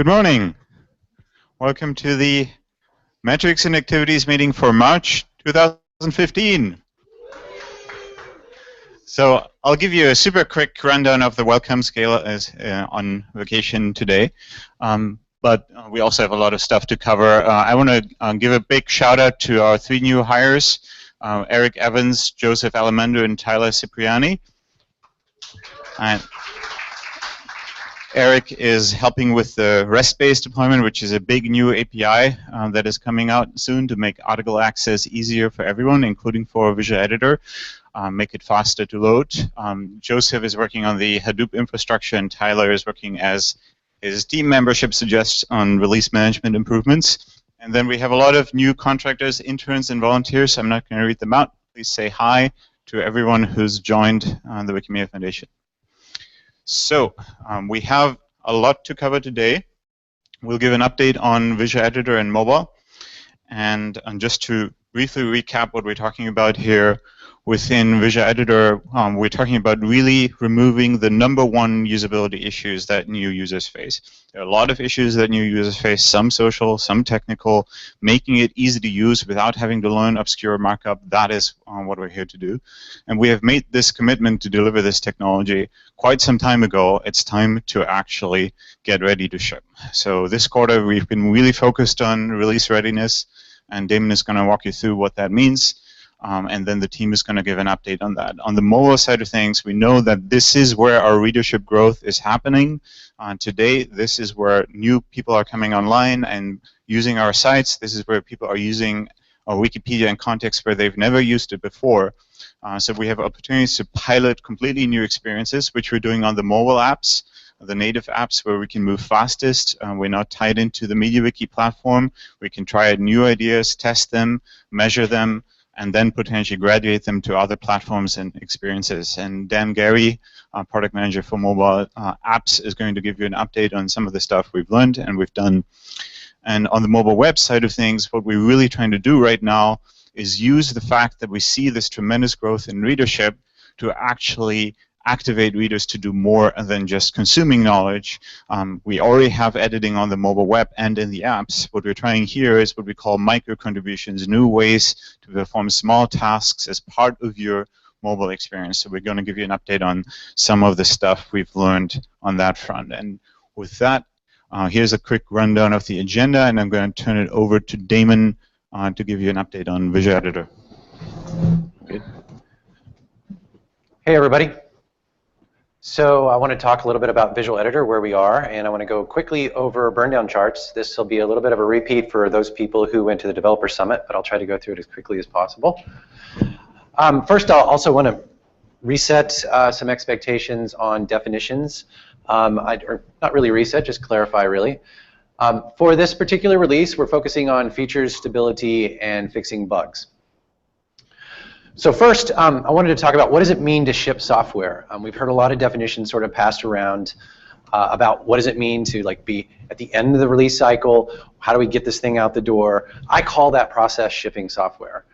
Good morning. Welcome to the Metrics and Activities meeting for March 2015. So I'll give you a super quick rundown of the welcome scale as on vacation today. But we also have a lot of stuff to cover. I want to give a big shout out to our 3 new hires, Eric Evans, Joseph Alamando, and Tyler Cipriani. And Eric is helping with the REST-based deployment, which is a big new API that is coming out soon to make article access easier for everyone, including for Visual Editor, make it faster to load. Joseph is working on the Hadoop infrastructure, and Tyler is working as his team membership suggests on release management improvements. And then we have a lot of new contractors, interns, and volunteers. I'm not going to read them out. Please say hi to everyone who's joined the Wikimedia Foundation. So we have a lot to cover today. We'll give an update on Visual Editor and mobile. And just to briefly recap what we're talking about here, within Visual Editor, we're talking about really removing the #1 usability issues that new users face. There are a lot of issues that new users face, some social, some technical, making it easy to use without having to learn obscure markup. That is what we're here to do. And we have made this commitment to deliver this technology quite some time ago. It's time to actually get ready to ship. So this quarter, we've been really focused on release readiness, and Damon is going to walk you through what that means. And then the team is going to give an update on that. On the mobile side of things, we know that this is where our readership growth is happening. Today, this is where new people are coming online and using our sites. This is where people are using our Wikipedia in contexts where they've never used it before. So we have opportunities to pilot completely new experiences, which we're doing on the mobile apps, the native apps where we can move fastest. We're not tied into the MediaWiki platform. We can try out new ideas, test them, measure them, and then potentially graduate them to other platforms and experiences. And Dan Gary, product manager for mobile apps, is going to give you an update on some of the stuff we've learned and we've done. And on the mobile web side of things, what we're really trying to do right now is use the fact that we see this tremendous growth in readership to actually activate readers to do more than just consuming knowledge. We already have editing on the mobile web and in the apps. What we're trying here is what we call micro-contributions, new ways to perform small tasks as part of your mobile experience. So we're going to give you an update on some of the stuff we've learned on that front. And with that, here's a quick rundown of the agenda, and I'm going to turn it over to Damon to give you an update on Visual Editor. Good. Hey, everybody. So I want to talk a little bit about Visual Editor, where we are, and I want to go quickly over burn-down charts. This will be a little bit of a repeat for those people who went to the Developer Summit, but I'll try to go through it as quickly as possible. First, I'll also want to reset some expectations on definitions. Or not really reset, just clarify, really. For this particular release, we're focusing on features, stability, and fixing bugs. So first, I wanted to talk about what does it mean to ship software. We've heard a lot of definitions sort of passed around about what does it mean to be at the end of the release cycle. How do we get this thing out the door? I call that process shipping software.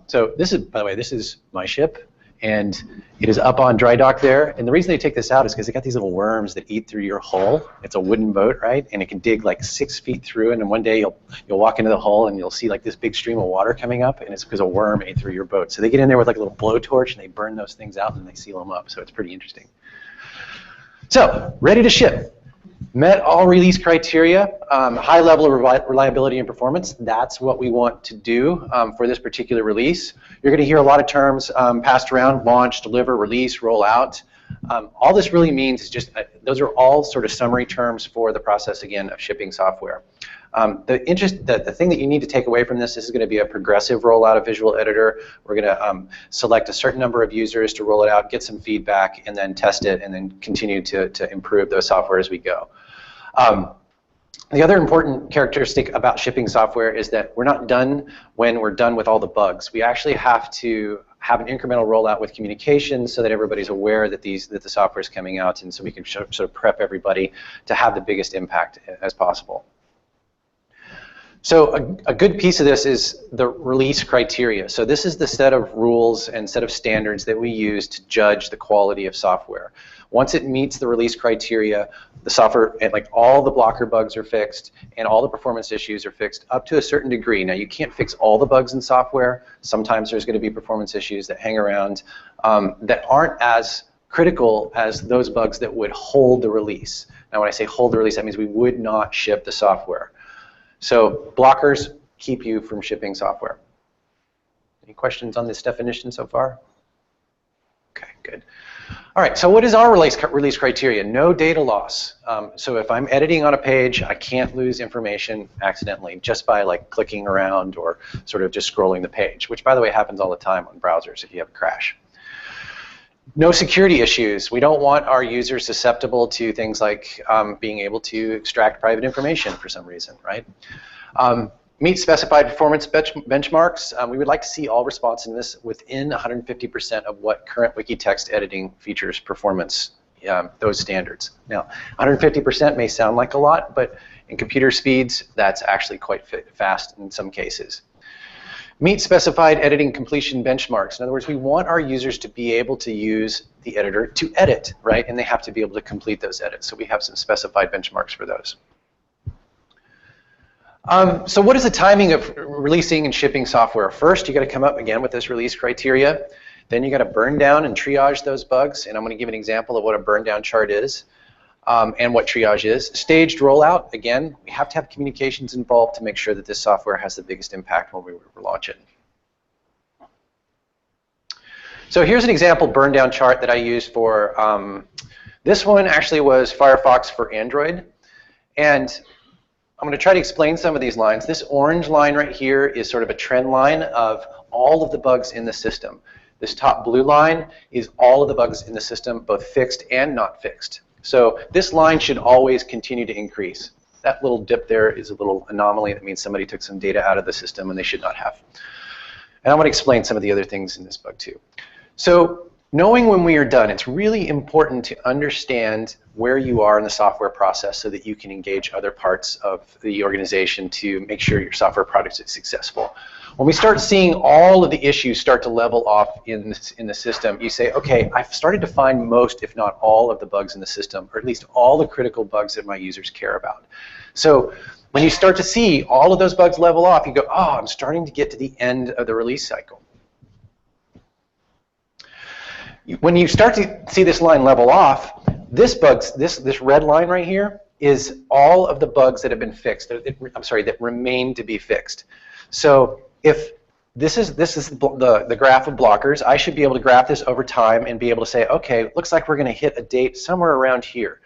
So this is, by the way, this is my ship, and it is up on dry dock there. And the reason they take this out is because they got these little worms that eat through your hull. It's a wooden boat, right? And it can dig like 6 feet through, and then one day you'll walk into the hull and you'll see like this big stream of water coming up, and it's because a worm ate through your boat. So they get in there with like a little blowtorch and they burn those things out and they seal them up. So it's pretty interesting. So ready to ship. Met all release criteria, high level of reliability and performance. That's what we want to do for this particular release. You're going to hear a lot of terms passed around: launch, deliver, release, roll out. All this really means is just, those are all sort of summary terms for the process, again, of shipping software. The thing that you need to take away from this is going to be a progressive rollout of Visual Editor. We're going to select a certain number of users to roll it out, get some feedback, and then test it, and then continue to improve those software as we go. The other important characteristic about shipping software is that we're not done when we're done with all the bugs. We actually have to have an incremental rollout with communication so that everybody's aware that the software is coming out, and so we can sort of prep everybody to have the biggest impact as possible. So a good piece of this is the release criteria. So this is the set of rules and set of standards that we use to judge the quality of software. Once it meets the release criteria, the software, and like all the blocker bugs are fixed and all the performance issues are fixed up to a certain degree. Now you can't fix all the bugs in software. Sometimes there's going to be performance issues that hang around that aren't as critical as those bugs that would hold the release. Now when I say hold the release, that means we would not ship the software. So blockers keep you from shipping software. Any questions on this definition so far? Okay, good. All right, so what is our release criteria? No data loss. So if I'm editing on a page, I can't lose information accidentally just by like clicking around or sort of just scrolling the page, which by the way happens all the time on browsers if you have a crash. No security issues. We don't want our users susceptible to things like being able to extract private information for some reason, right? Meet specified performance benchmarks. We would like to see all responsiveness within 150% of what current wiki text editing features performance, those standards. Now, 150% may sound like a lot, but in computer speeds, that's actually quite fast in some cases. Meet specified editing completion benchmarks. In other words, we want our users to be able to use the editor to edit, right? And they have to be able to complete those edits. So we have some specified benchmarks for those. So what is the timing of releasing and shipping software? First, you got to come up again with this release criteria. Then you got to burn down and triage those bugs. And I'm going to give an example of what a burn down chart is and what triage is. Staged rollout, again, we have to have communications involved to make sure that this software has the biggest impact when we launch it. So here's an example burn down chart that I used for, this one actually was Firefox for Android. And I'm going to try to explain some of these lines. This orange line right here is sort of a trend line of all of the bugs in the system. This top blue line is all of the bugs in the system, both fixed and not fixed. So this line should always continue to increase. That little dip there is a little anomaly. That means somebody took some data out of the system and they should not have. And I want to explain some of the other things in this bug too. So knowing when we are done, it's really important to understand where you are in the software process so that you can engage other parts of the organization to make sure your software product is successful. When we start seeing all of the issues start to level off in the system, you say, okay, I've started to find most, if not all, of the bugs in the system, or at least all the critical bugs that my users care about. So when you start to see all of those bugs level off, you go, oh, I'm starting to get to the end of the release cycle. When you start to see this line level off, this red line right here is all of the bugs that have been fixed. That remain to be fixed. So if this is the graph of blockers, I should be able to graph this over time and be able to say, okay, looks like we're going to hit a date somewhere around here.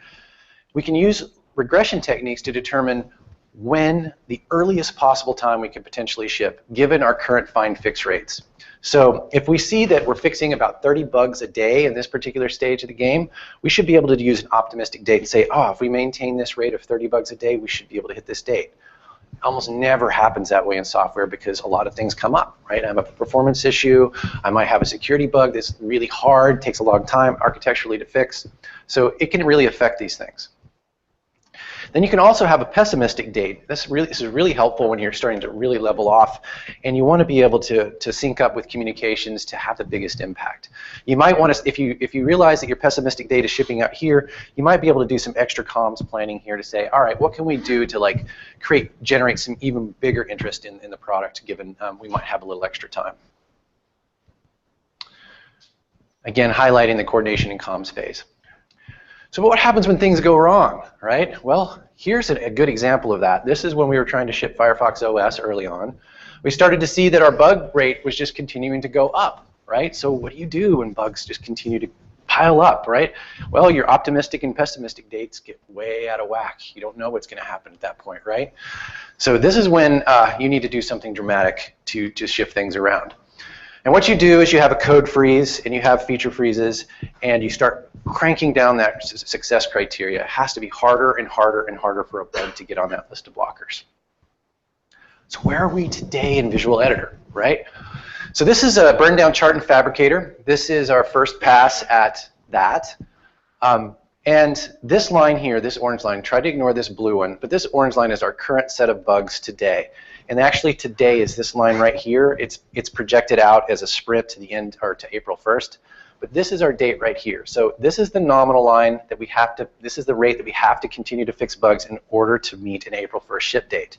We can use regression techniques to determine when the earliest possible time we could potentially ship, given our current find fix rates. So if we see that we're fixing about 30 bugs a day in this particular stage of the game, we should be able to use an optimistic date and say, oh, if we maintain this rate of 30 bugs a day, we should be able to hit this date. It almost never happens that way in software because a lot of things come up, right? I have a performance issue, I might have a security bug that's really hard, takes a long time architecturally to fix. So it can really affect these things. Then you can also have a pessimistic date. This is really helpful when you're starting to really level off, and you want to be able to sync up with communications to have the biggest impact. You might want to, if you realize that your pessimistic date is shipping out here, you might be able to do some extra comms planning here to say, all right, what can we do to like generate some even bigger interest in the product, given we might have a little extra time. Again, highlighting the coordination and comms phase. So what happens when things go wrong, right? Well, here's a good example of that. This is when we were trying to ship Firefox OS early on. We started to see that our bug rate was just continuing to go up, right? So what do you do when bugs just continue to pile up, right? Well, your optimistic and pessimistic dates get way out of whack. You don't know what's going to happen at that point, right? So this is when you need to do something dramatic to shift things around. And what you do is you have a code freeze and you have feature freezes and you start cranking down that success criteria. It has to be harder and harder and harder for a bug to get on that list of blockers. So where are we today in Visual Editor, right? So this is a burn down chart in Fabricator. This is our first pass at that. And this line here, this orange line, try to ignore this blue one, but this orange line is our current set of bugs today. And actually today is this line right here. It's projected out as a sprint to the end, or to April 1st. But this is our date right here. So this is the nominal line that we have to, this is the rate that we have to continue to fix bugs in order to meet an April 1st ship date.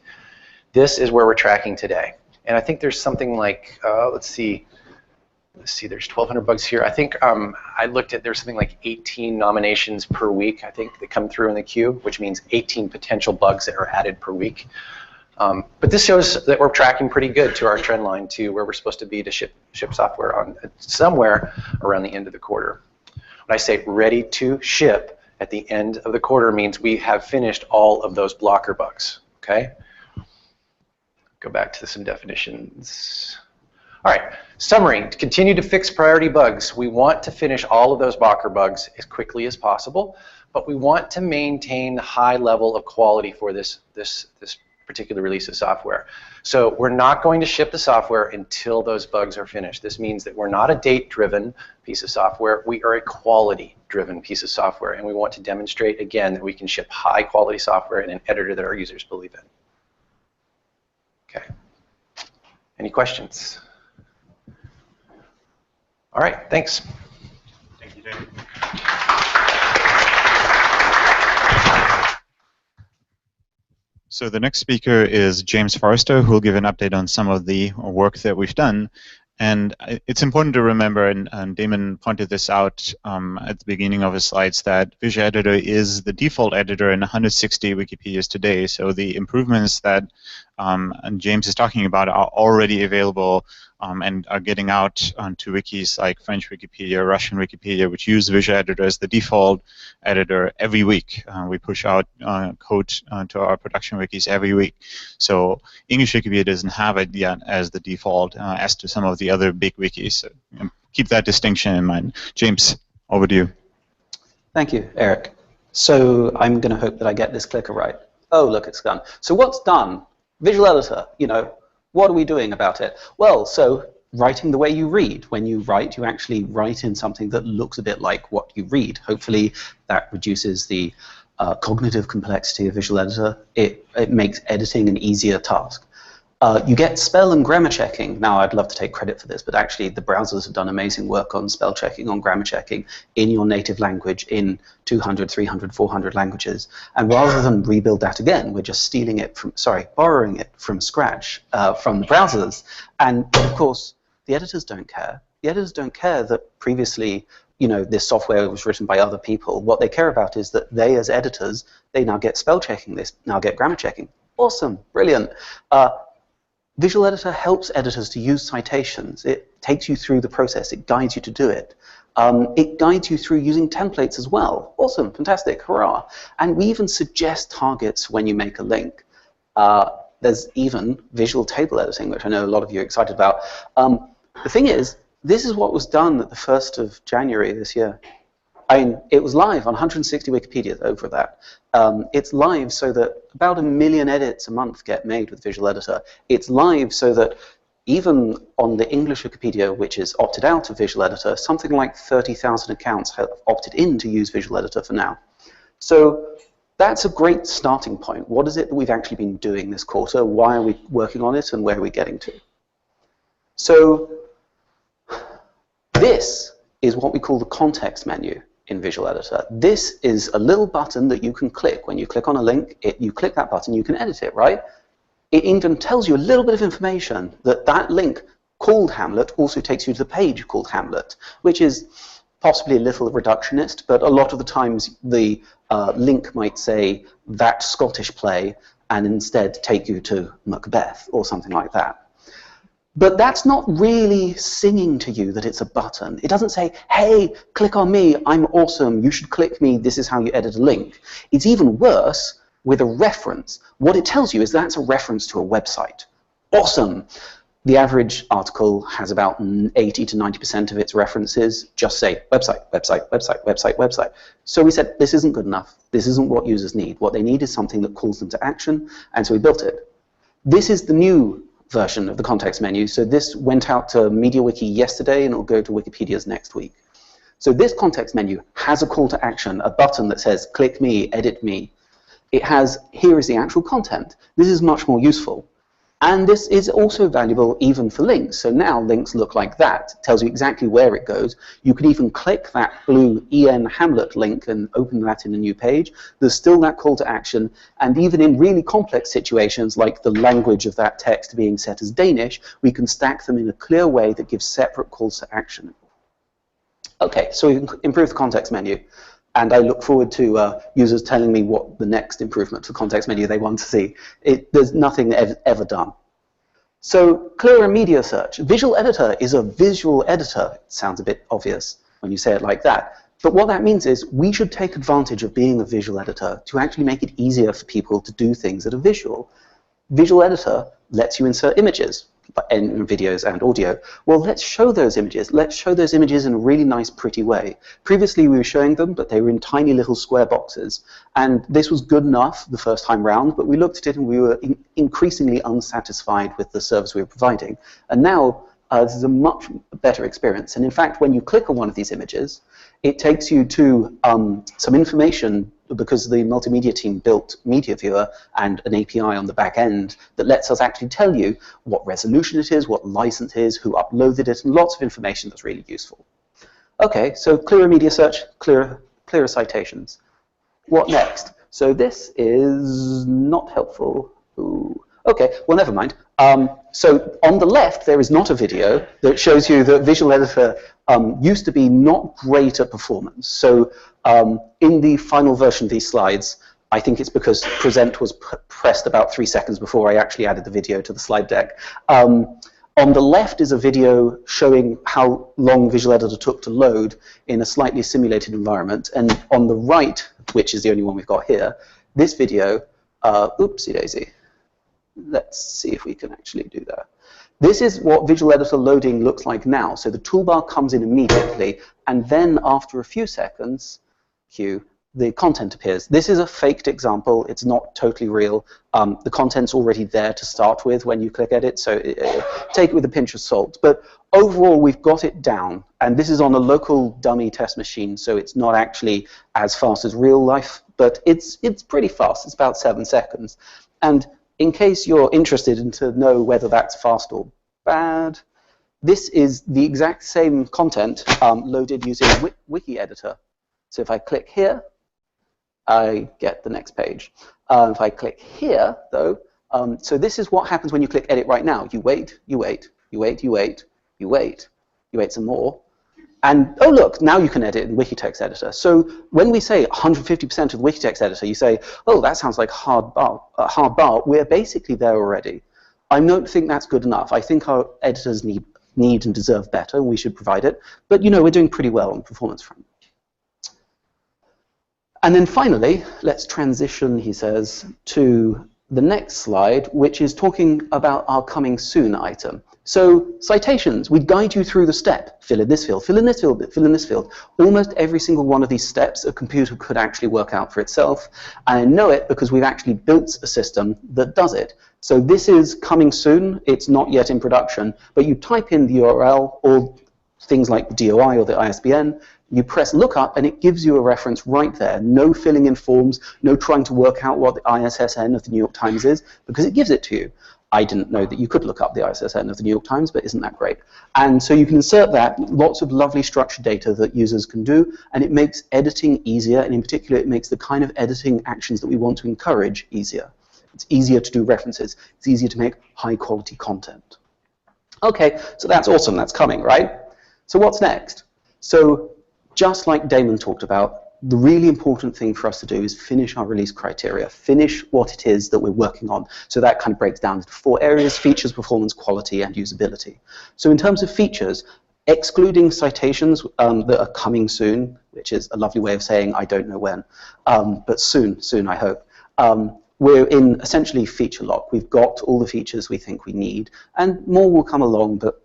This is where we're tracking today. And I think there's something like, let's see, there's 1,200 bugs here. I think I looked at, there's something like 18 nominations per week, I think, that come through in the queue, which means 18 potential bugs that are added per week. But this shows that we're tracking pretty good to our trend line to where we're supposed to be to ship software on somewhere around the end of the quarter. When I say ready to ship at the end of the quarter means we have finished all of those blocker bugs, okay? Go back to some definitions. All right, summary, to continue to fix priority bugs, we want to finish all of those blocker bugs as quickly as possible, but we want to maintain a high level of quality for this particular release of software. So we're not going to ship the software until those bugs are finished. This means that we're not a date-driven piece of software, we are a quality-driven piece of software, and we want to demonstrate, again, that we can ship high-quality software in an editor that our users believe in. Okay, any questions? All right, thanks. Thank you, David. So the next speaker is James Forrester, who will give an update on some of the work that we've done. And it's important to remember, and Damon pointed this out at the beginning of his slides, that Visual Editor is the default editor in 160 Wikipedias today. So the improvements that James is talking about are already available and are getting out to wikis like French Wikipedia, Russian Wikipedia, which use Visual Editor as the default editor every week. We push out code to our production wikis every week. So English Wikipedia doesn't have it yet as the default, as to some of the other big wikis. So keep that distinction in mind. James, over to you. Thank you, Eric. So I'm going to hope that I get this clicker right. Oh, look, it's done. So what's done? Visual Editor, you know, what are we doing about it? Well, so writing the way you read. When you write, you actually write in something that looks a bit like what you read. Hopefully that reduces the cognitive complexity of Visual Editor. It makes editing an easier task. You get spell and grammar checking. Now, I'd love to take credit for this, but actually the browsers have done amazing work on spell checking, on grammar checking in your native language in 200, 300, 400 languages. And rather than rebuild that again, we're just stealing it from, borrowing it from scratch from the browsers. And of course, the editors don't care. The editors don't care that previously, you know, this software was written by other people. What they care about is that they, as editors, they now get spell checking, they now get grammar checking. Awesome, brilliant. Visual Editor helps editors to use citations. It takes you through the process. It guides you to do it. It guides you through using templates as well. Awesome, fantastic, hurrah. And we even suggest targets when you make a link. There's even visual table editing, which I know a lot of you are excited about. The thing is, this is what was done at the 1st of January this year. I mean, it was live on 160 Wikipedias over that. It's live so that about 1 million edits a month get made with Visual Editor. It's live so that even on the English Wikipedia, which is opted out of Visual Editor, something like 30,000 accounts have opted in to use Visual Editor for now. So that's a great starting point. What is it that we've actually been doing this quarter? Why are we working on it, and where are we getting to? So this is what we call the context menu in Visual Editor. This is a little button that you can click. When you click on a link, you click that button, you can edit it, right? It even tells you a little bit of information that that link called Hamlet also takes you to the page called Hamlet, which is possibly a little reductionist, but a lot of the times the link might say that Scottish play and instead take you to Macbeth or something like that. But that's not really singing to you that it's a button. It doesn't say, hey, click on me, I'm awesome, you should click me, this is how you edit a link. It's even worse with a reference. What it tells you is that's a reference to a website. Awesome. The average article has about 80 to 90% of its references just say website, website, website, website, website. So we said, this isn't good enough. This isn't what users need. What they need is something that calls them to action, and so we built it. This is the new version of the context menu. So this went out to MediaWiki yesterday, and it'll go to Wikipedia's next week. So this context menu has a call to action, a button that says, click me, edit me. It has, here is the actual content. This is much more useful. And this is also valuable even for links. So now links look like that. It tells you exactly where it goes. You can even click that blue EN Hamlet link and open that in a new page. There's still that call to action. And even in really complex situations, like the language of that text being set as Danish, we can stack them in a clear way that gives separate calls to action. Okay, so we can improve the context menu. And I look forward to users telling me what the next improvement to the context menu they want to see. There's nothing ever done. So clearer media search. Visual editor is a visual editor. It sounds a bit obvious when you say it like that. But what that means is we should take advantage of being a visual editor to actually make it easier for people to do things that are visual. Visual editor lets you insert images in videos and audio. Well, let's show those images. Let's show those images in a really nice, pretty way. Previously, we were showing them, but they were in tiny little square boxes. And this was good enough the first time round, but we looked at it and we were increasingly unsatisfied with the service we were providing. And now, this is a much better experience. And in fact, when you click on one of these images, it takes you to some information, because the multimedia team built Media Viewer and an API on the back end that lets us actually tell you what resolution it is, what license it is, who uploaded it, and lots of information that's really useful. Okay, so clearer media search, clearer citations. What next? So this is not helpful. Ooh. Okay, well, never mind. So on the left, there is not a video that shows you that Visual Editor used to be not great at performance. So in the final version of these slides, I think it's because present was pressed about 3 seconds before I actually added the video to the slide deck. On the left is a video showing how long Visual Editor took to load in a slightly simulated environment. And on the right, which is the only one we've got here, this video, oopsie daisy. Let's see if we can actually do that. This is what Visual Editor loading looks like now. So the toolbar comes in immediately, and then after a few seconds, the content appears. This is a faked example. It's not totally real. The content's already there to start with when you click edit, so take it with a pinch of salt. But overall, we've got it down, and this is on a local dummy test machine, so it's not actually as fast as real life, but it's pretty fast. It's about 7 seconds. And in case you're interested in to know whether that's fast or bad, this is the exact same content loaded using Wiki Editor. So if I click here, I get the next page. If I click here, though, so this is what happens when you click edit right now. You wait, you wait, you wait, you wait, you wait, you wait some more. And oh look, now you can edit in Wikitext Editor. So when we say 150% of the Wikitext Editor, you say, oh, that sounds like a hard bar. We're basically there already. I don't think that's good enough. I think our editors need and deserve better, and we should provide it. But you know, we're doing pretty well on the performance front. And then finally, let's transition, he says, to the next slide, which is talking about our coming soon item. So citations, we guide you through the step. Fill in this field, fill in this field, fill in this field. Almost every single one of these steps a computer could actually work out for itself. And I know it because we've actually built a system that does it. So this is coming soon. It's not yet in production, but you type in the URL or things like the DOI or the ISBN, you press lookup and it gives you a reference right there. No filling in forms, no trying to work out what the ISSN of the New York Times is, because it gives it to you. I didn't know that you could look up the ISSN of the New York Times, but isn't that great? And so you can insert that, lots of lovely structured data that users can do, and it makes editing easier, and in particular it makes the kind of editing actions that we want to encourage easier. It's easier to do references. It's easier to make high quality content. Okay, so that's awesome, that's coming, right? So what's next? So just like Damon talked about, the really important thing for us to do is finish our release criteria, finish what it is that we're working on. So that kind of breaks down into 4 areas: features, performance, quality, and usability. So in terms of features, excluding citations that are coming soon, which is a lovely way of saying I don't know when, but soon I hope, we're in essentially feature lock. We've got all the features we think we need, and more will come along, but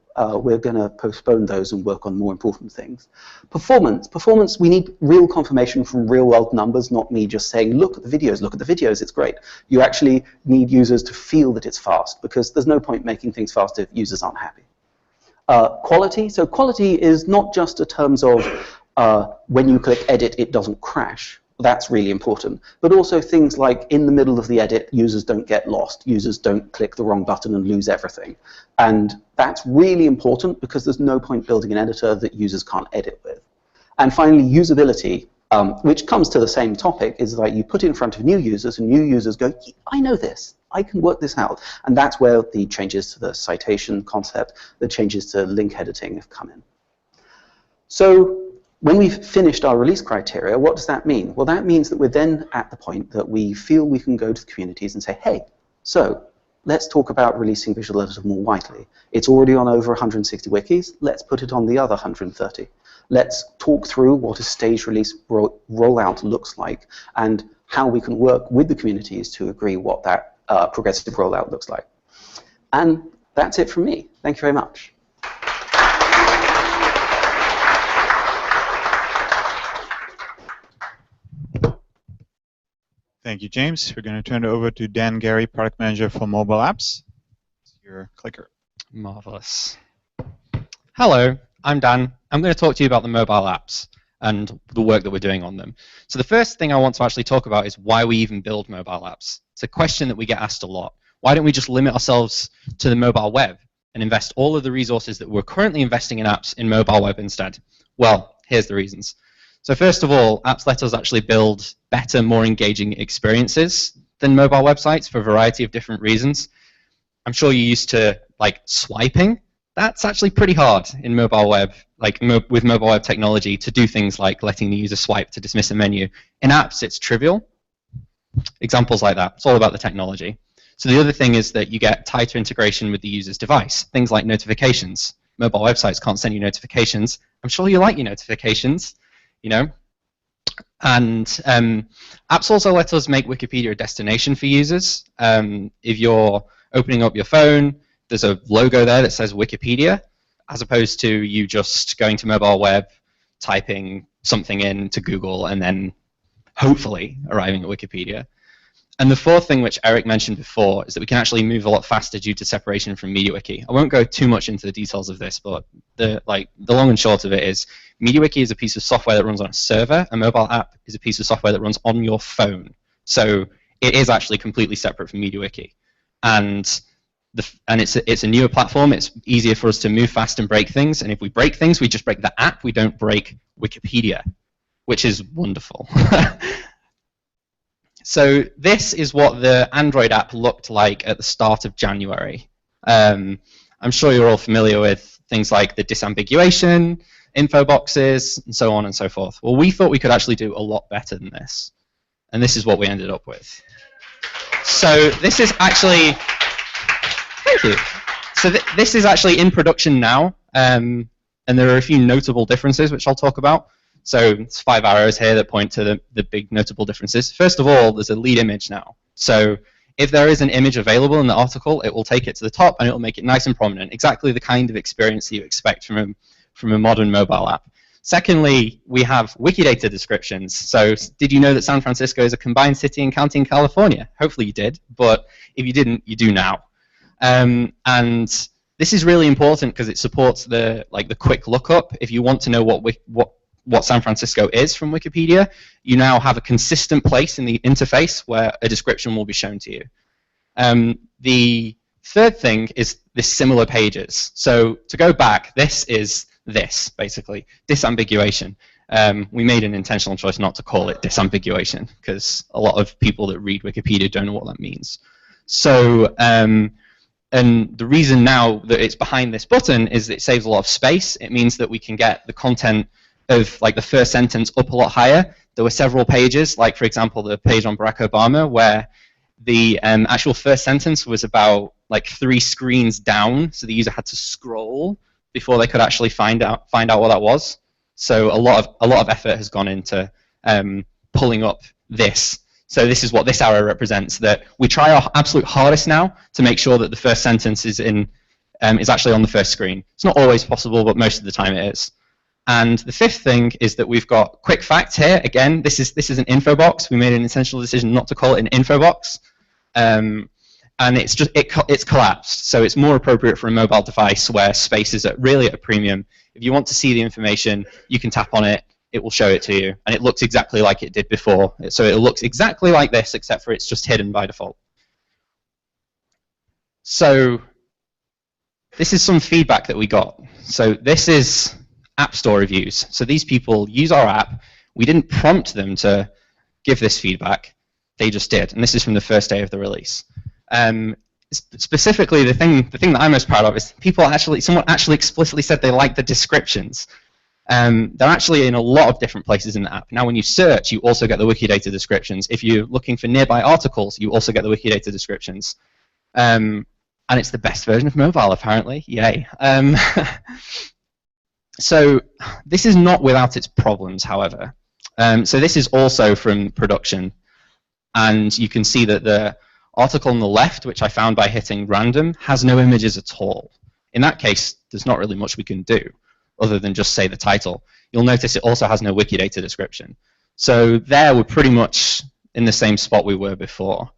we're going to postpone those and work on more important things. Performance, we need real confirmation from real-world numbers, not me just saying, look at the videos, it's great. You actually need users to feel that it's fast, because there's no point making things fast if users aren't happy. Quality, so quality is not just in terms of when you click edit, it doesn't crash. That's really important. But also things like in the middle of the edit, users don't get lost. Users don't click the wrong button and lose everything. And that's really important because there's no point building an editor that users can't edit with. And finally, usability, which comes to the same topic, is like you put it in front of new users and new users go, I know this. I can work this out. And that's where the changes to the citation concept, the changes to link editing have come in. So when we've finished our release criteria, what does that mean? Well, that means that we're then at the point that we feel we can go to the communities and say, hey, so let's talk about releasing Visual Editor more widely. It's already on over 160 wikis. Let's put it on the other 130. Let's talk through what a staged release rollout looks like and how we can work with the communities to agree what that progressive rollout looks like. And that's it from me. Thank you very much. Thank you, James. We're going to turn it over to Dan Gary, Product Manager for Mobile Apps. Your clicker. Marvelous. Hello, I'm Dan. I'm going to talk to you about the mobile apps and the work that we're doing on them. So the first thing I want to actually talk about is why we even build mobile apps. It's a question that we get asked a lot. Why don't we just limit ourselves to the mobile web and invest all of the resources that we're currently investing in apps in mobile web instead? Well, here's the reasons. So first of all, apps let us actually build better, more engaging experiences than mobile websites for a variety of different reasons. I'm sure you're used to like swiping. That's actually pretty hard in mobile web, like with mobile web technology, to do things like letting the user swipe to dismiss a menu. In apps, it's trivial. Examples like that. It's all about the technology. So the other thing is that you get tighter integration with the user's device. Things like notifications. Mobile websites can't send you notifications. I'm sure you like your notifications, you know. And apps also let us make Wikipedia a destination for users. If you're opening up your phone, there's a logo there that says Wikipedia, as opposed to you just going to mobile web, typing something into Google, and then hopefully arriving at Wikipedia. And the fourth thing, which Eric mentioned before, is that we can actually move a lot faster due to separation from MediaWiki. I won't go too much into the details of this, but the long and short of it is MediaWiki is a piece of software that runs on a server. A mobile app is a piece of software that runs on your phone. So it is actually completely separate from MediaWiki. And it's a newer platform. It's easier for us to move fast and break things. And if we break things, we just break the app. We don't break Wikipedia, which is wonderful. So this is what the Android app looked like at the start of January. I'm sure you're all familiar with things like the disambiguation, info boxes, and so on and so forth. Well, we thought we could actually do a lot better than this. And this is what we ended up with. So this is actually... Thank you. So this is actually in production now. And there are a few notable differences, which I'll talk about. So it's 5 arrows here that point to the big notable differences. First of all, there's a lead image now. So if there is an image available in the article, it will take it to the top and it will make it nice and prominent. Exactly the kind of experience that you expect from a modern mobile app. Secondly, we have Wiki Data descriptions. So did you know that San Francisco is a combined city and county in California? Hopefully you did, but if you didn't, you do now. And this is really important because it supports the quick lookup. If you want to know what San Francisco is from Wikipedia, you now have a consistent place in the interface where a description will be shown to you. The third thing is the similar pages. So to go back, this is this, basically, disambiguation. We made an intentional choice not to call it disambiguation because a lot of people that read Wikipedia don't know what that means. So, and the reason now that it's behind this button is that it saves a lot of space. It means that we can get the content of like the first sentence up a lot higher. There were several pages, like for example the page on Barack Obama, where the actual first sentence was about like 3 screens down, so the user had to scroll before they could actually find out what that was. So a lot of effort has gone into pulling up this. So this is what this arrow represents. That we try our absolute hardest now to make sure that the first sentence is actually on the first screen. It's not always possible, but most of the time it is. And the fifth thing is that we've got quick facts here. Again, this is an info box. We made an intentional decision not to call it an info box, and it's collapsed. So it's more appropriate for a mobile device where space is really at a premium. If you want to see the information, you can tap on it. it will show it to you, and it looks exactly like it did before. So it looks exactly like this, except for it's just hidden by default. So this is some feedback that we got. So this is App Store reviews. So these people use our app. We didn't prompt them to give this feedback. They just did, and this is from the first day of the release. Specifically, the thing that I'm most proud of is someone actually explicitly said they like the descriptions. They're actually in a lot of different places in the app. Now, when you search, you also get the Wiki Data descriptions. If you're looking for nearby articles, you also get the Wiki Data descriptions. And it's the best version of mobile, apparently. Yay. So this is not without its problems, however. So this is also from production. And you can see that the article on the left, which I found by hitting random, has no images at all. In that case, there's not really much we can do other than just say the title. You'll notice it also has no Wikidata description. So there we're pretty much in the same spot we were before.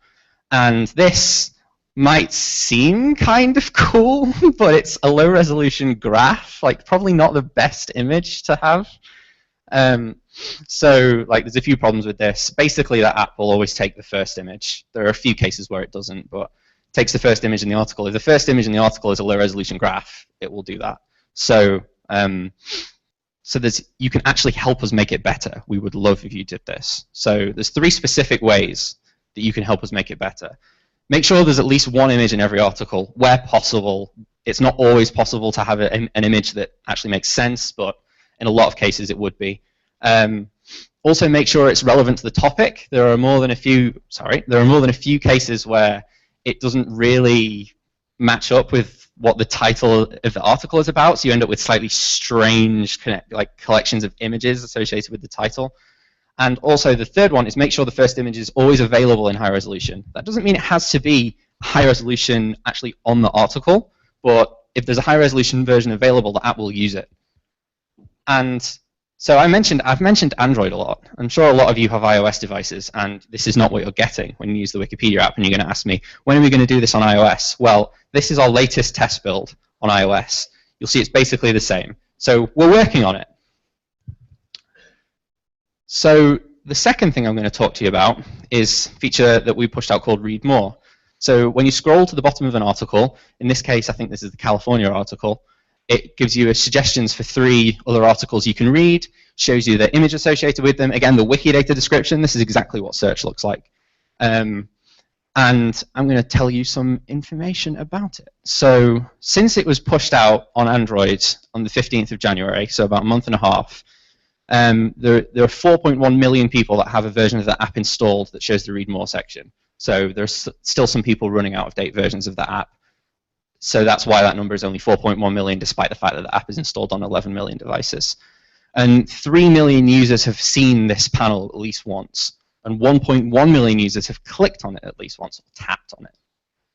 And this might seem kind of cool, but it's a low-resolution graph, like probably not the best image to have. So like there's a few problems with this. Basically, that app will always take the first image. There are a few cases where it doesn't, but it takes the first image in the article. If the first image in the article is a low-resolution graph, it will do that. So you can actually help us make it better. We would love if you did this. So there's 3 specific ways that you can help us make it better. Make sure there's at least one image in every article, where possible. It's not always possible to have an image that actually makes sense, but in a lot of cases it would be. Also, make sure it's relevant to the topic. There are more than a few cases where it doesn't really match up with what the title of the article is about, so you end up with slightly strange collections of images associated with the title. And also, the third one is make sure the first image is always available in high resolution. That doesn't mean it has to be high resolution actually on the article, but if there's a high resolution version available, the app will use it. And so I've mentioned Android a lot. I'm sure a lot of you have iOS devices, and this is not what you're getting when you use the Wikipedia app, and you're going to ask me, when are we going to do this on iOS? Well, this is our latest test build on iOS. You'll see it's basically the same. So we're working on it. So the second thing I'm going to talk to you about is a feature that we pushed out called Read More. So when you scroll to the bottom of an article, in this case I think this is the California article, it gives you suggestions for 3 other articles you can read, shows you the image associated with them. Again, the Wikidata description, this is exactly what search looks like. And I'm going to tell you some information about it. So since it was pushed out on Android on the 15th of January, so about a month and a half, there are 4.1 million people that have a version of the app installed that shows the Read More section. So there's still some people running out-of-date versions of the app. So that's why that number is only 4.1 million, despite the fact that the app is installed on 11 million devices. And 3 million users have seen this panel at least once. And 1.1 million users have clicked on it at least once, or tapped on it.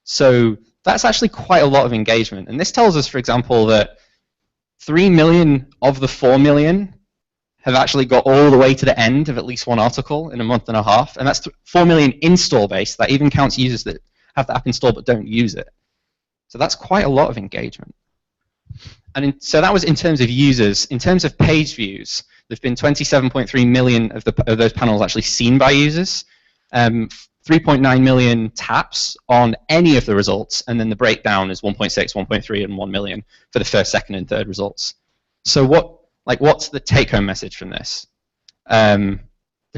So that's actually quite a lot of engagement. And this tells us, for example, that 3 million of the 4 million have actually got all the way to the end of at least one article in a month and a half. And that's 4 million install base. That even counts users that have the app installed but don't use it. So that's quite a lot of engagement. And so that was in terms of users. In terms of page views, there have been 27.3 million of those panels actually seen by users, 3.9 million taps on any of the results, and then the breakdown is 1.6, 1.3, and 1 million for the first, second, and third results. So what's the take-home message from this? The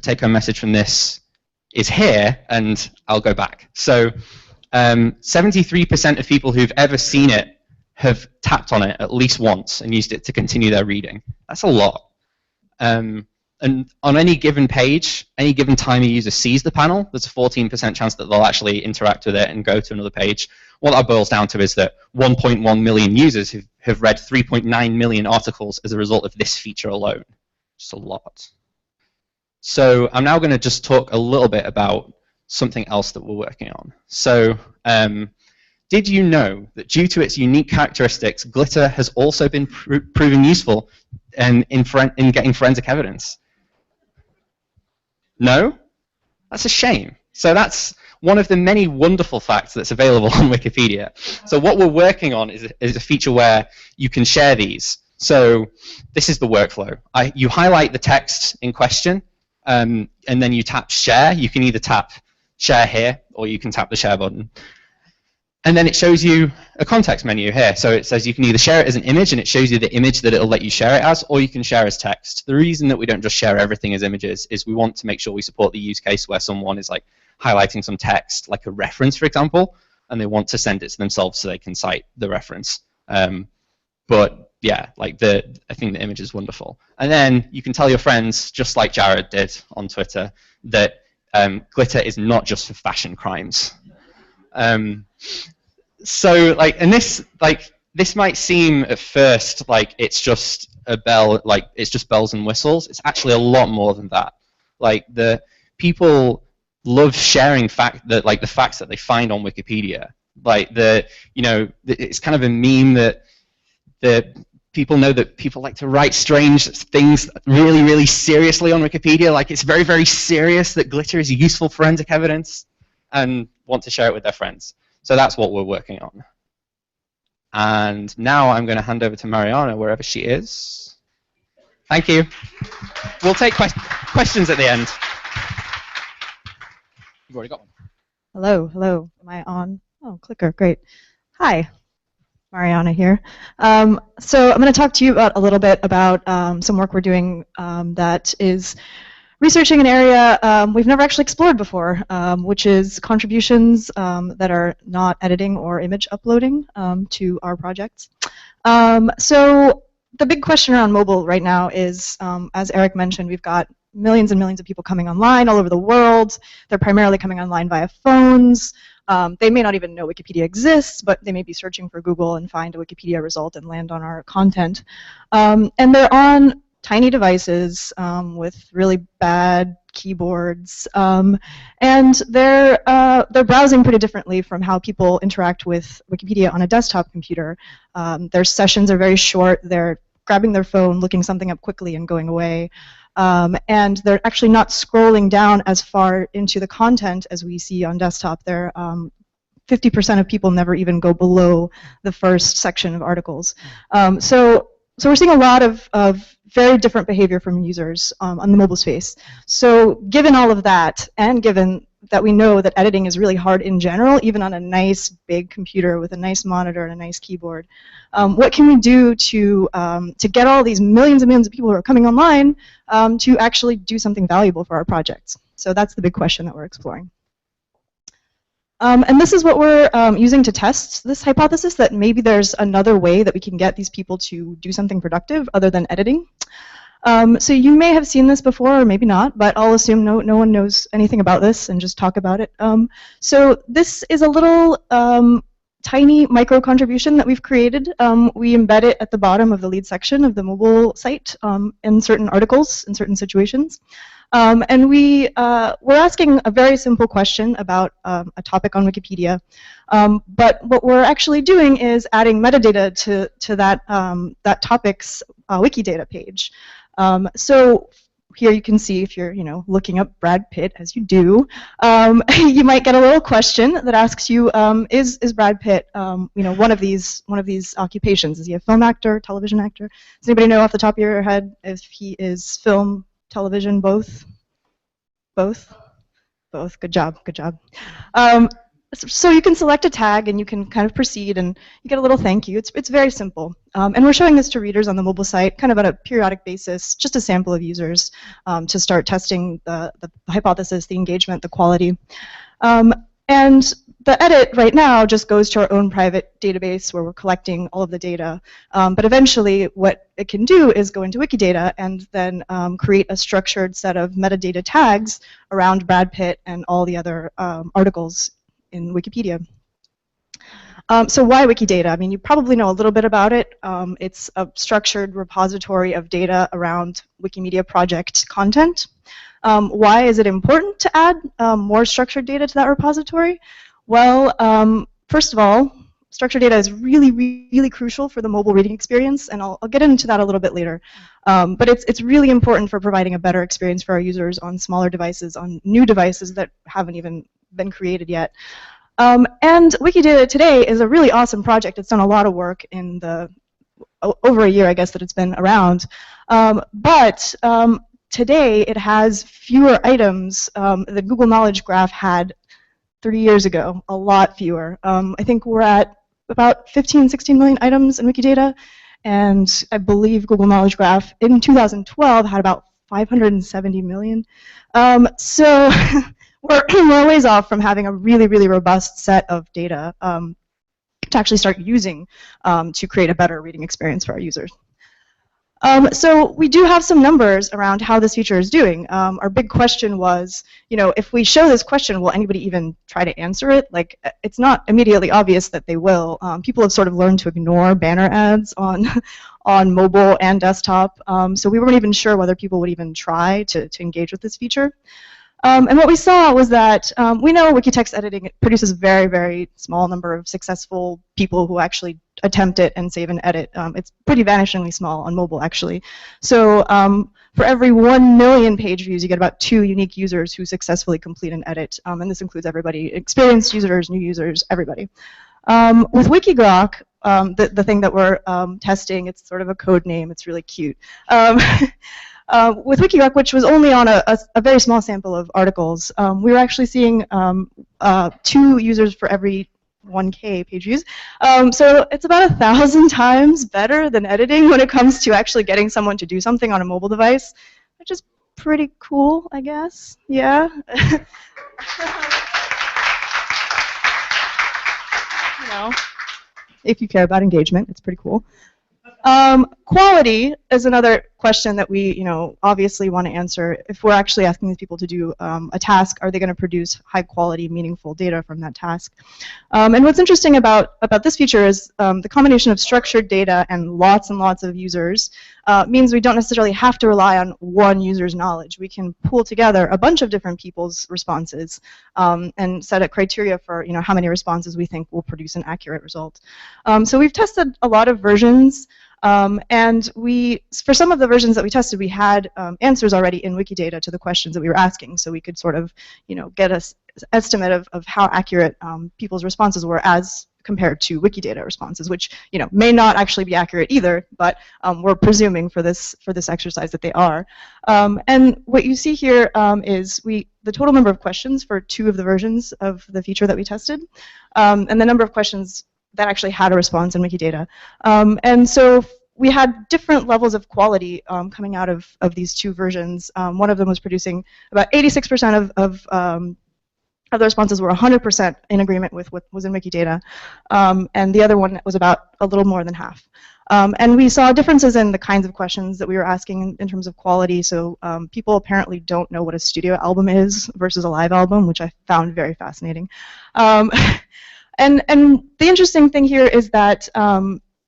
take-home message from this is here, and I'll go back. So 73% of people who've ever seen it have tapped on it at least once and used it to continue their reading. That's a lot. And on any given page, any given time a user sees the panel, there's a 14% chance that they'll actually interact with it and go to another page. What that boils down to is that 1.1 million users have read 3.9 million articles as a result of this feature alone. Just a lot. So I'm now going to just talk a little bit about something else that we're working on. So did you know that due to its unique characteristics, glitter has also been proven useful in getting forensic evidence? No? That's a shame. So that's one of the many wonderful facts that's available on Wikipedia. So what we're working on is a feature where you can share these. So this is the workflow. You highlight the text in question, and then you tap share. You can either tap share here, or you can tap the share button. And then it shows you a context menu here. So it says you can either share it as an image, and it shows you the image that it'll let you share it as, or you can share as text. The reason that we don't just share everything as images is we want to make sure we support the use case where someone is like highlighting some text, like a reference, for example, and they want to send it to themselves so they can cite the reference. But yeah, like I think the image is wonderful. And then you can tell your friends, just like Jared did on Twitter, that glitter is not just for fashion crimes. So like, and this might seem at first like it's just a bell, like it's just bells and whistles. It's actually a lot more than that. Like the people love sharing the facts that they find on Wikipedia. Like it's kind of a meme that people know that people like to write strange things really, really seriously on Wikipedia. Like it's very, very serious that glitter is useful forensic evidence, and want to share it with their friends. So that's what we're working on. And now I'm going to hand over to Mariana, wherever she is. Thank you. We'll take questions at the end. You've already got one. Hello, hello. Am I on? Oh, clicker, great. Hi, Mariana here. So I'm going to talk to you a little bit about some work we're doing that is researching an area we've never actually explored before, which is contributions that are not editing or image uploading to our projects. So the big question around mobile right now is, as Eric mentioned, we've got millions and millions of people coming online all over the world. They're primarily coming online via phones. They may not even know Wikipedia exists, but they may be searching for Google and find a Wikipedia result and land on our content. And they're on tiny devices with really bad keyboards, and they're browsing pretty differently from how people interact with Wikipedia on a desktop computer. Their sessions are very short. They're grabbing their phone, looking something up quickly, and going away. And they're actually not scrolling down as far into the content as we see on desktop. They're 50% of people never even go below the first section of articles. So we're seeing a lot of very different behavior from users on the mobile space. So given all of that, and given that we know that editing is really hard in general, even on a nice big computer with a nice monitor and a nice keyboard, what can we do to get all these millions and millions of people who are coming online to actually do something valuable for our projects? So that's the big question that we're exploring. And this is what we're using to test this hypothesis, that maybe there's another way that we can get these people to do something productive other than editing. So you may have seen this before, or maybe not, but I'll assume no one knows anything about this and just talk about it. So this is a little tiny micro contribution that we've created. We embed it at the bottom of the lead section of the mobile site in certain articles, in certain situations. And we're asking a very simple question about a topic on Wikipedia. But what we're actually doing is adding metadata to that topic's Wiki Data page. So here you can see, if you're looking up Brad Pitt, as you do, you might get a little question that asks you, is Brad Pitt one of these occupations? Is he a film actor, television actor? Does anybody know off the top of your head if he is film, television, both? Both? Both. Good job. Good job. So you can select a tag and you can kind of proceed, and you get a little thank you. It's very simple. And we're showing this to readers on the mobile site kind of on a periodic basis, just a sample of users to start testing the hypothesis, the engagement, the quality. And the edit right now just goes to our own private database where we're collecting all of the data. But eventually what it can do is go into Wiki Data and then create a structured set of metadata tags around Brad Pitt and all the other articles in Wikipedia. So why Wiki Data? I mean, you probably know a little bit about it. It's a structured repository of data around Wikimedia project content. Why is it important to add more structured data to that repository? Well, first of all, structured data is really, really crucial for the mobile reading experience, and I'll get into that a little bit later. But it's really important for providing a better experience for our users on smaller devices, on new devices that haven't even been created yet. And Wikidata today is a really awesome project. It's done a lot of work in the over a year, I guess, that it's been around. But today it has fewer items the Google Knowledge Graph had 3 years ago, a lot fewer. I think we're at about 15, 16 million items in Wikidata, and I believe Google Knowledge Graph in 2012 had about 570 million. So we're a ways off from having a really, really robust set of data to actually start using to create a better reading experience for our users. So we do have some numbers around how this feature is doing. Our big question was, if we show this question, will anybody even try to answer it? Like, it's not immediately obvious that they will. People have sort of learned to ignore banner ads on mobile and desktop. So we weren't even sure whether people would even try to engage with this feature. And what we saw was that we know wiki text editing produces a very, very small number of successful people who actually attempt it and save and edit. It's pretty vanishingly small on mobile, actually. So for every 1 million page views, you get about 2 unique users who successfully complete an edit. And this includes everybody, experienced users, new users, everybody. With WikiGrok, the thing that we're testing, it's sort of a code name. It's really cute. With WikiGrok, which was only on a very small sample of articles, we were actually seeing 2 users for every 1K page views. So it's about 1,000 times better than editing when it comes to actually getting someone to do something on a mobile device, which is pretty cool, I guess. Yeah. If you care about engagement, it's pretty cool. Quality is another question that we, obviously want to answer. If we're actually asking these people to do a task, are they going to produce high quality, meaningful data from that task? And what's interesting about this feature is the combination of structured data and lots of users means we don't necessarily have to rely on one user's knowledge. We can pool together a bunch of different people's responses and set a criteria for how many responses we think will produce an accurate result. So we've tested a lot of versions. And for some of the versions that we tested, we had answers already in Wiki Data to the questions that we were asking, so we could sort of, get an estimate of how accurate people's responses were as compared to Wiki Data responses, which may not actually be accurate either, but we're presuming for this exercise that they are. And what you see here is the total number of questions for 2 of the versions of the feature that we tested, and the number of questions that actually had a response in Wikidata. And so we had different levels of quality coming out of these 2 versions. One of them was producing about 86% of the responses were 100% in agreement with what was in Wikidata, and the other one was about a little more than half. And we saw differences in the kinds of questions that we were asking in terms of quality. So people apparently don't know what a studio album is versus a live album, which I found very fascinating. And the interesting thing here is that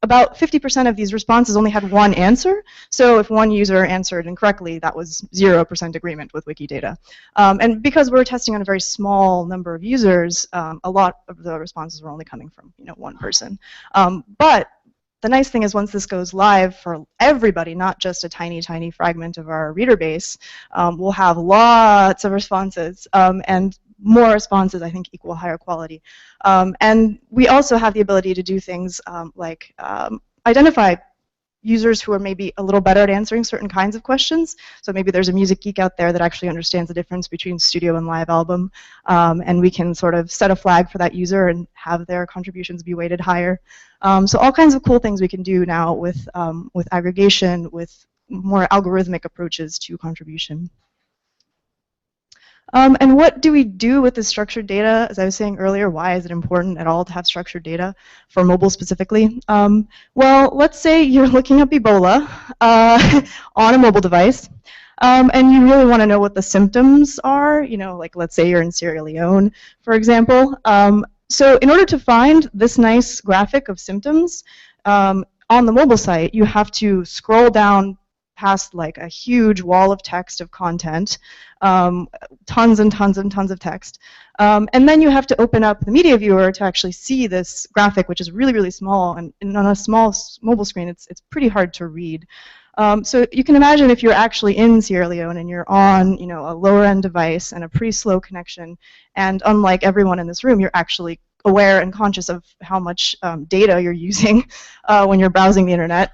about 50% of these responses only had one answer. So if one user answered incorrectly, that was 0% agreement with Wikidata. And because we're testing on a very small number of users, a lot of the responses were only coming from one person. But the nice thing is once this goes live for everybody, not just a tiny, tiny fragment of our reader base, we'll have lots of responses. And more responses, I think, equal higher quality. And we also have the ability to do things like identify users who are maybe a little better at answering certain kinds of questions. So maybe there's a music geek out there that actually understands the difference between studio and live album, and we can sort of set a flag for that user and have their contributions be weighted higher. So all kinds of cool things we can do now with aggregation, with more algorithmic approaches to contribution. And what do we do with this structured data? As I was saying earlier, why is it important at all to have structured data for mobile specifically? Well, let's say you're looking up Ebola on a mobile device, and you really want to know what the symptoms are. Like let's say you're in Sierra Leone, for example. So in order to find this nice graphic of symptoms on the mobile site, you have to scroll down past like a huge wall of text of content, tons and tons and tons of text. And then you have to open up the media viewer to actually see this graphic, which is really, really small. And on a small mobile screen, it's pretty hard to read. So you can imagine if you're actually in Sierra Leone and you're on a lower end device and a pretty slow connection, and unlike everyone in this room, you're actually aware and conscious of how much data you're using when you're browsing the internet,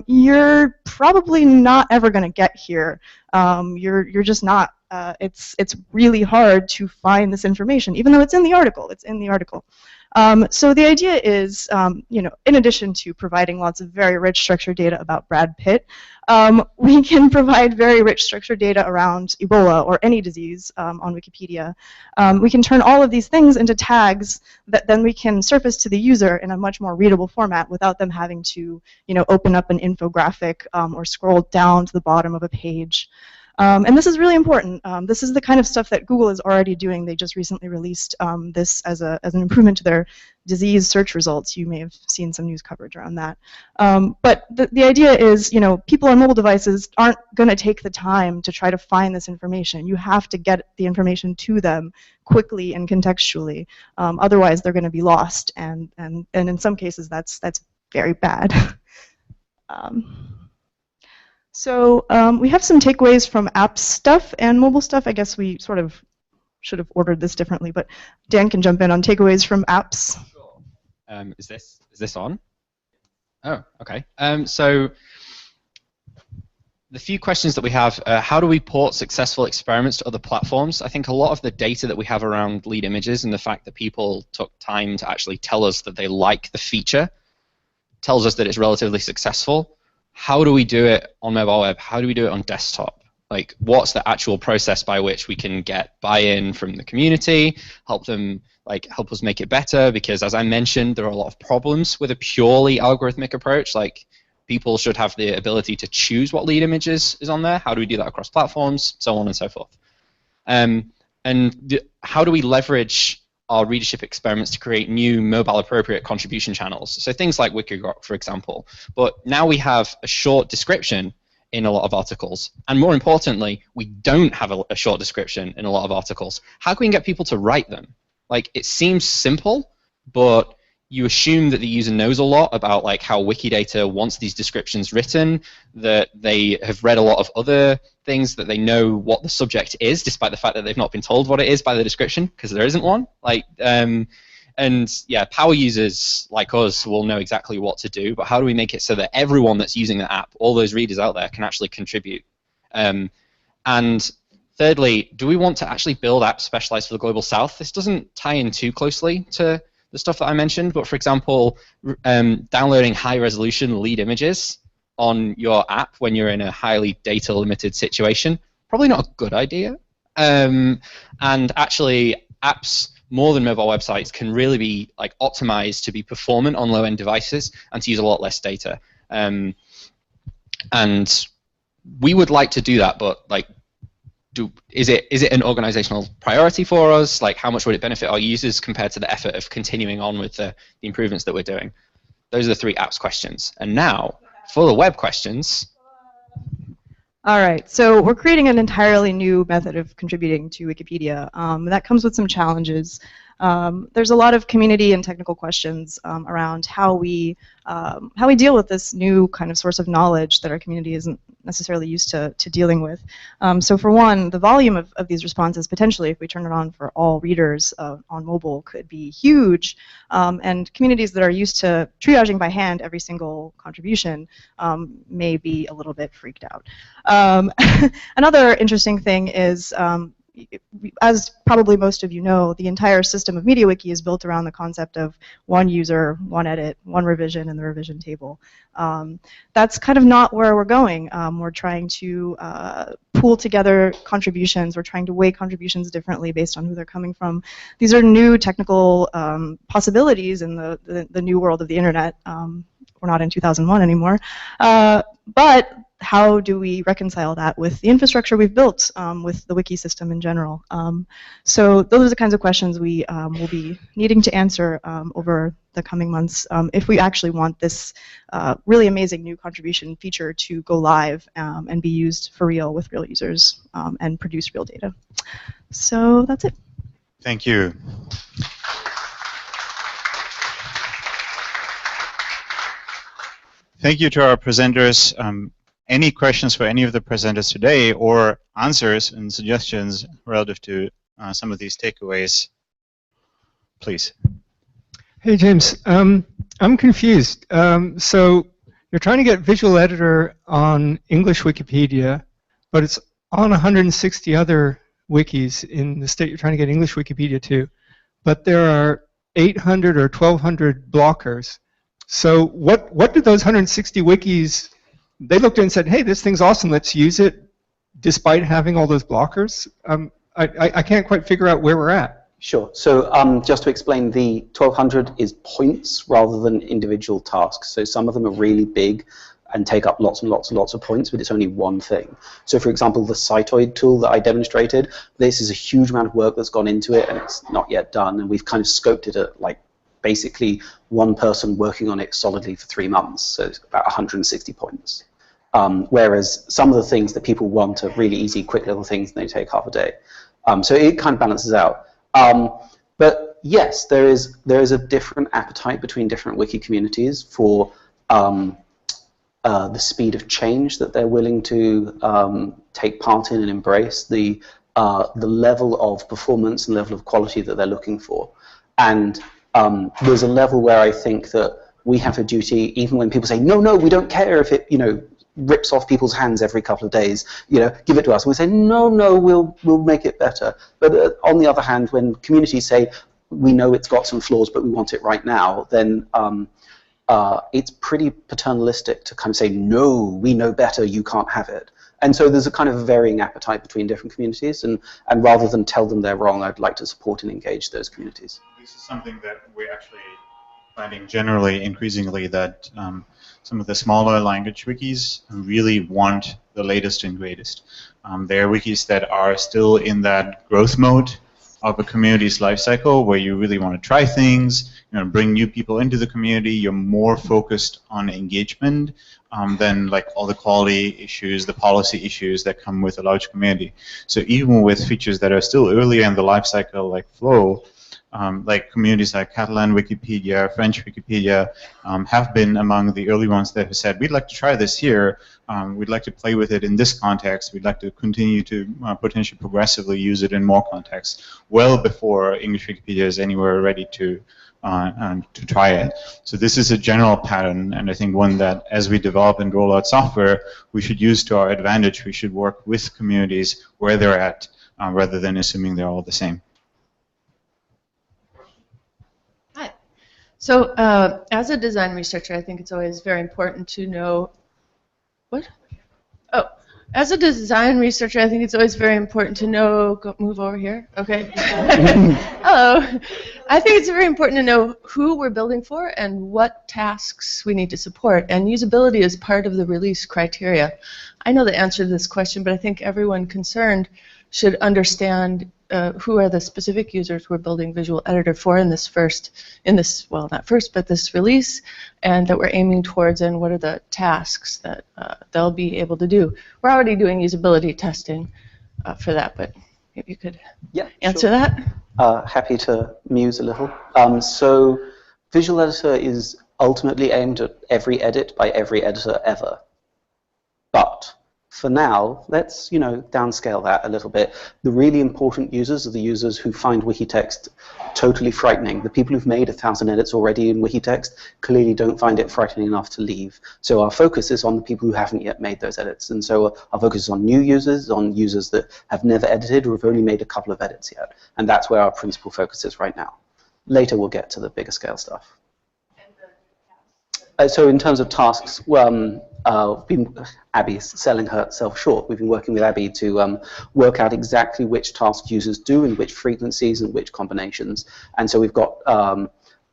you're probably not ever going to get here. You're just not. It's really hard to find this information, even though it's in the article. It's in the article. So the idea is, in addition to providing lots of very rich structured data about Brad Pitt, we can provide very rich structured data around Ebola or any disease on Wikipedia. We can turn all of these things into tags that then we can surface to the user in a much more readable format without them having to, open up an infographic or scroll down to the bottom of a page. And this is really important. This is the kind of stuff that Google is already doing. They just recently released this as an improvement to their disease search results. You may have seen some news coverage around that. But the idea is, people on mobile devices aren't going to take the time to try to find this information. You have to get the information to them quickly and contextually. Otherwise, they're going to be lost. And in some cases, that's very bad. So we have some takeaways from app stuff and mobile stuff. I guess we sort of should have ordered this differently, but Dan can jump in on takeaways from apps. Sure. Is this on? Oh, okay. So the few questions that we have, how do we port successful experiments to other platforms? I think a lot of the data that we have around lead images and the fact that people took time to actually tell us that they like the feature tells us that it's relatively successful. How do we do it on mobile web? How do we do it on desktop? Like, what's the actual process by which we can get buy-in from the community, help us make it better? Because as I mentioned, there are a lot of problems with a purely algorithmic approach. Like, people should have the ability to choose what lead images is on there. How do we do that across platforms? So on and so forth. How do we leverage our readership experiments to create new mobile-appropriate contribution channels? So things like WikiGrok, for example. But now we have a short description in a lot of articles. And more importantly, we don't have a short description in a lot of articles. How can we get people to write them? Like, it seems simple, but you assume that the user knows a lot about how Wiki Data wants these descriptions written, that they have read a lot of other things, that they know what the subject is, despite the fact that they've not been told what it is by the description, because there isn't one. Power users like us will know exactly what to do, but how do we make it so that everyone that's using the app, all those readers out there, can actually contribute? And thirdly, do we want to actually build apps specialized for the Global South? This doesn't tie in too closely to the stuff that I mentioned, but for example, downloading high-resolution lead images on your app when you're in a highly data-limited situation, probably not a good idea. And actually, apps more than mobile websites can really be optimized to be performant on low-end devices and to use a lot less data. And we would like to do that, but is it an organizational priority for us? How much would it benefit our users compared to the effort of continuing on with the improvements that we're doing? Those are the three apps questions. And now, for the web questions. All right, so we're creating an entirely new method of contributing to Wikipedia. That comes with some challenges. There's a lot of community and technical questions around how we deal with this new kind of source of knowledge that our community isn't necessarily used to dealing with. So for one, the volume of these responses, potentially, if we turn it on for all readers on mobile, could be huge. And communities that are used to triaging by hand every single contribution may be a little bit freaked out. Another interesting thing is, as probably most of you know, the entire system of MediaWiki is built around the concept of one user, one edit, one revision in the revision table. That's kind of not where we're going. We're trying to pool together contributions. We're trying to weigh contributions differently based on who they're coming from. These are new technical possibilities in the new world of the internet. We're not in 2001 anymore. But how do we reconcile that with the infrastructure we've built with the wiki system in general? So those are the kinds of questions we will be needing to answer over the coming months if we actually want this really amazing new contribution feature to go live and be used for real with real users and produce real data. So that's it. Thank you. Thank you to our presenters. Any questions for any of the presenters today, or answers and suggestions relative to some of these takeaways, please. Hey, James. I'm confused. So you're trying to get Visual Editor on English Wikipedia, but it's on 160 other wikis in the state you're trying to get English Wikipedia to. But there are 800 or 1,200 blockers. So what did those 160 wikis, they looked at and said, hey, this thing's awesome, let's use it, despite having all those blockers? I can't quite figure out where we're at. Sure. So just to explain, the 1,200 is points rather than individual tasks. So some of them are really big and take up lots and lots and lots of points, but it's only one thing. So for example, the Cytoid tool that I demonstrated, this is a huge amount of work that's gone into it, and it's not yet done, and we've kind of scoped it at like basically one person working on it solidly for 3 months, so it's about 160 points. Whereas some of the things that people want are really easy, quick little things, and they take half a day. So it kind of balances out. But yes, there is a different appetite between different wiki communities for the speed of change that they're willing to take part in and embrace, the level of performance and level of quality that they're looking for. And there's a level where I think that we have a duty, even when people say, no, no, we don't care if it, rips off people's hands every couple of days, give it to us. And we say, no, no, we'll make it better. But on the other hand, when communities say, we know it's got some flaws, but we want it right now, then it's pretty paternalistic to kind of say, no, we know better, you can't have it. And so there's a kind of varying appetite between different communities, and rather than tell them they're wrong, I'd like to support and engage those communities. This is something that we're actually finding generally, increasingly, that some of the smaller language wikis really want the latest and greatest. There are wikis that are still in that growth mode of a community's life cycle, where you really want to try things, bring new people into the community. You're more focused on engagement than like all the quality issues, the policy issues that come with a large community. So even with features that are still earlier in the life cycle, like Flow, like communities like Catalan Wikipedia, French Wikipedia, have been among the early ones that have said, we'd like to try this here, we'd like to play with it in this context, we'd like to continue to potentially progressively use it in more contexts, well before English Wikipedia is anywhere ready to try it. So this is a general pattern, and I think one that as we develop and roll out software, we should use to our advantage. We should work with communities where they're at, rather than assuming they're all the same. So as a design researcher, I think it's always very important to know, as a design researcher, I think it's always very important to know, move over here, okay. Hello. I think it's very important to know who we're building for and what tasks we need to support, and usability is part of the release criteria. I know the answer to this question, but I think everyone concerned should understand who are the specific users we're building Visual Editor for in this well, not first, but this release, and that we're aiming towards, and what are the tasks that they'll be able to do. We're already doing usability testing for that, but maybe you could answer that. Happy to muse a little. So Visual Editor is ultimately aimed at every edit by every editor ever. But for now, let's downscale that a little bit. The really important users are the users who find Wikitext totally frightening. The people who've made 1,000 edits already in Wikitext clearly don't find it frightening enough to leave. So our focus is on the people who haven't yet made those edits. And so our focus is on new users, on users that have never edited or have only made a couple of edits yet. And that's where our principal focus is right now. Later we'll get to the bigger scale stuff. So in terms of tasks, Abby's selling herself short. We've been working with Abby to work out exactly which tasks users do and which frequencies and which combinations. And so we've got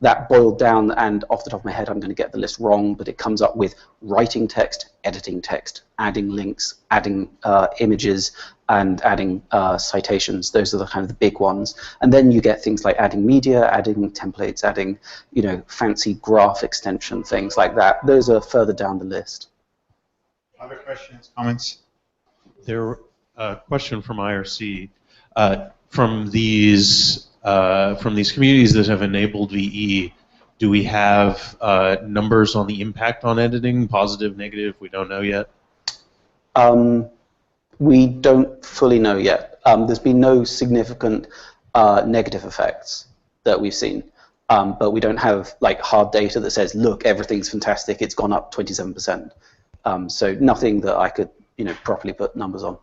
that boiled down, and off the top of my head I'm going to get the list wrong, but it comes up with writing text, editing text, adding links, adding images, and adding citations. Those are the kind of the big ones. And then you get things like adding media, adding templates, adding fancy graph extension, things like that. Those are further down the list. Other questions, comments? There, a question from IRC. From these communities that have enabled VE, do we have numbers on the impact on editing, positive, negative? We don't know yet. We don't fully know yet. There's been no significant negative effects that we've seen. but we don't have like hard data that says, look, everything's fantastic, it's gone up 27%. So nothing that I could properly put numbers on.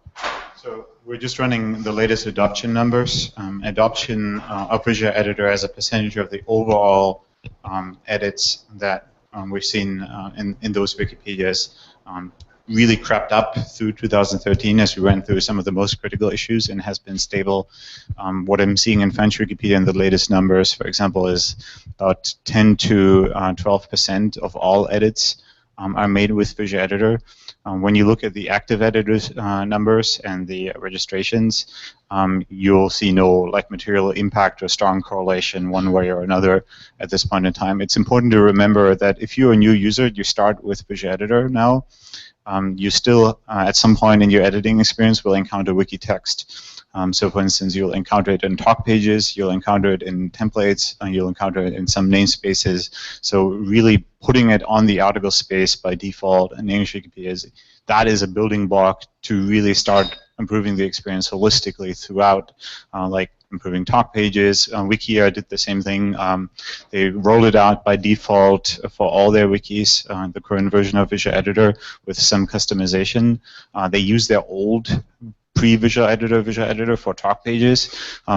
So we're just running the latest adoption numbers. Adoption of Visual Editor as a percentage of the overall edits that we've seen in those Wikipedias really crept up through 2013 as we went through some of the most critical issues and has been stable. What I'm seeing in French Wikipedia in the latest numbers, for example, is about 10 to 12% of all edits are made with Visual Editor. When you look at the active editors numbers and the registrations, you'll see no material impact or strong correlation one way or another at this point in time. It's important to remember that if you're a new user, you start with Visual Editor now. You still, at some point in your editing experience, will encounter wiki text. So for instance, you'll encounter it in talk pages, you'll encounter it in templates, and you'll encounter it in some namespaces. So really putting it on the article space by default in English Wikipedia, that is a building block to really start improving the experience holistically throughout, like improving talk pages. Wikia did the same thing. They rolled it out by default for all their wikis, the current version of Visual Editor, with some customization. They use their old pre-Visual Editor for talk pages.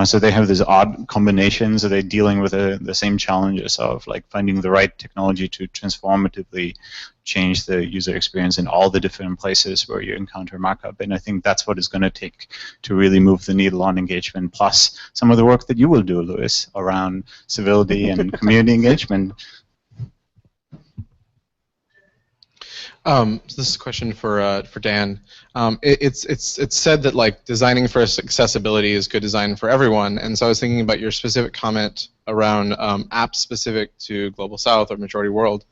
So they have this odd combination, so they're dealing with the same challenges of finding the right technology to transformatively change the user experience in all the different places where you encounter markup. And I think that's what it's going to take to really move the needle on engagement, plus some of the work that you will do, Louis, around civility and community engagement. So this is a question for Dan. It's said that designing for accessibility is good design for everyone, and so I was thinking about your specific comment around apps specific to Global South or Majority World,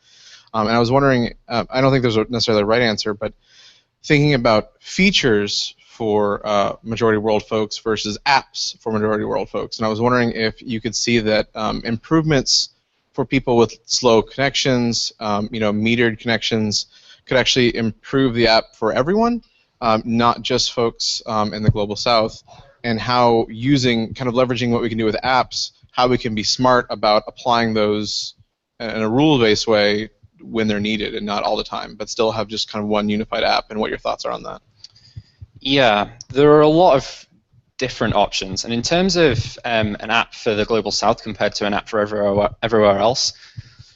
and I was wondering, I don't think there's necessarily a right answer, but thinking about features for Majority World folks versus apps for Majority World folks, and I was wondering if you could see that improvements for people with slow connections, metered connections, could actually improve the app for everyone, not just folks in the Global South, and how leveraging what we can do with apps, how we can be smart about applying those in a rule-based way when they're needed and not all the time, but still have just one unified app, and what your thoughts are on that. Yeah, there are a lot of different options, and in terms of an app for the Global South compared to an app for everywhere else,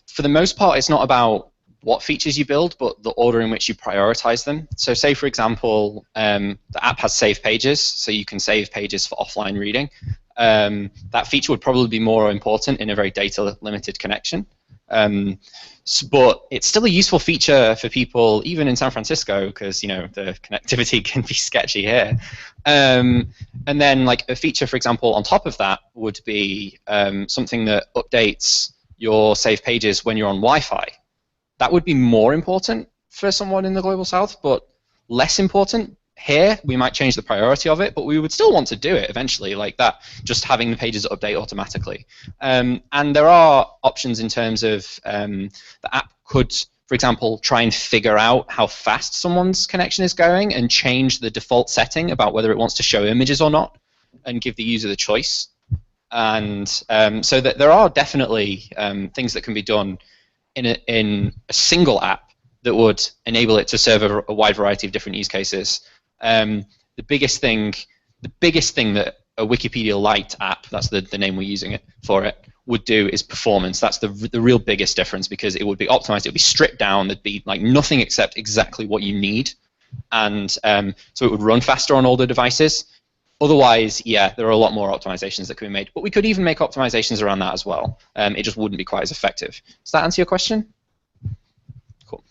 for the most part, it's not about what features you build, but the order in which you prioritize them. So say, for example, the app has save pages, so you can save pages for offline reading. That feature would probably be more important in a very data-limited connection. But it's still a useful feature for people, even in San Francisco, because the connectivity can be sketchy here. And then a feature, for example, on top of that would be something that updates your save pages when you're on Wi-Fi. That would be more important for someone in the Global South, but less important here. We might change the priority of it, but we would still want to do it eventually, like that, just having the pages update automatically. And there are options in terms of the app could, for example, try and figure out how fast someone's connection is going and change the default setting about whether it wants to show images or not, and give the user the choice. And so that there are definitely things that can be done in a single app that would enable it to serve a wide variety of different use cases. The biggest thing that a Wikipedia Lite app, that's the name we're using it for it, would do is performance. That's the real biggest difference, because it would be optimized, it would be stripped down, there'd be nothing except exactly what you need, and so it would run faster on older devices. Otherwise, yeah, there are a lot more optimizations that can be made, but we could even make optimizations around that as well. It just wouldn't be quite as effective. Does that answer your question? Cool.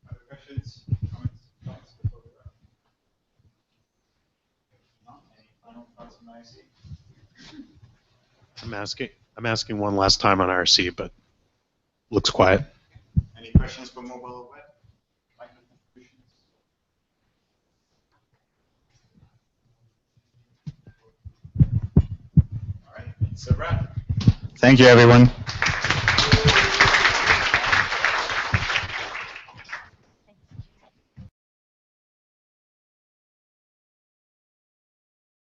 Other questions, comments, thoughts before we wrap? Not any final thoughts on IRC? I'm asking one last time on IRC, but looks quiet. Any questions for mobile or web? All right, it's a wrap. Thank you, everyone.